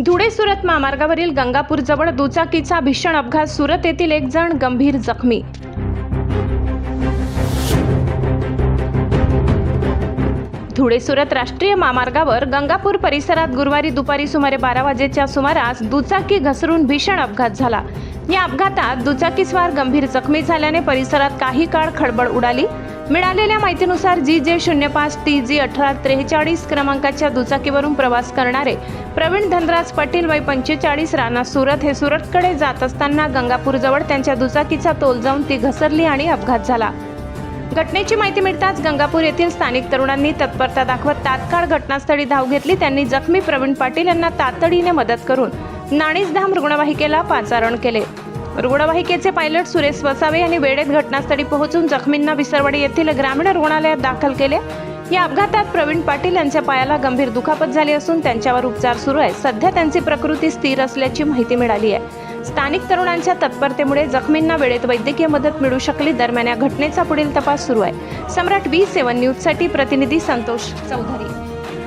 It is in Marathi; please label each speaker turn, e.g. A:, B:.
A: धुळे सुरत महामार्गावरील गंगापूर जवळ दुचाकीचा भीषण अपघात. सुरत येथील एक जण गंभीर जखमी. धुळे सुरत राष्ट्रीय महामार्गावर गंगापूर परिसरात गुरुवारी दुपारी सुमारे 12 वाजेच्या सुमारास दुचाकी घसरून भीषण अपघात झाला. या अपघातात दुचाकीस्वार गंभीर जखमी झाल्याने परिसरात काही काळ खळबळ उडाली. मिळालेल्या माहितीनुसार GJ05 TG 1843 क्रमांकाच्या दुचाकीवरून प्रवास करणारे प्रवीण धनराज पाटील वय 45 राणा सुरत हे सुरतकडे जात असताना गंगापूरजवळ त्यांच्या दुचाकीचा तोल जाऊन ती घसरली आणि अपघात झाला. घटनेची माहिती मिळताच गंगापूर येथील स्थानिक तरुणांनी तत्परता दाखवत तात्काळ घटनास्थळी धाव घेतली. त्यांनी जखमी प्रवीण पाटील यांना तातडीने मदत करून नाणीजधाम रुग्णवाहिकेला पाचारण केले. रुग्णवाहिकेचे पायलट सुरेश वसावे यांनी वेळेत घटनास्थळी पोहोचून जखमींना विसरवाडी येथील ग्रामीण रुग्णालयात दाखल केले. या अपघातात प्रवीण पाटील यांच्या पायाला गंभीर दुखापत झाली असून त्यांच्यावर उपचार सुरू आहेत. सध्या त्यांची प्रकृती स्थिर असल्याची माहिती मिळाली आहे. स्थानिक तरुणांच्या तत्परतेमुळे जखमींना वेळेत वैद्यकीय मदत मिळू शकली. दरम्यान या घटनेचा पुढील तपास सुरू आहे. सम्राट V7 न्यूजसाठी प्रतिनिधी संतोष चौधरी.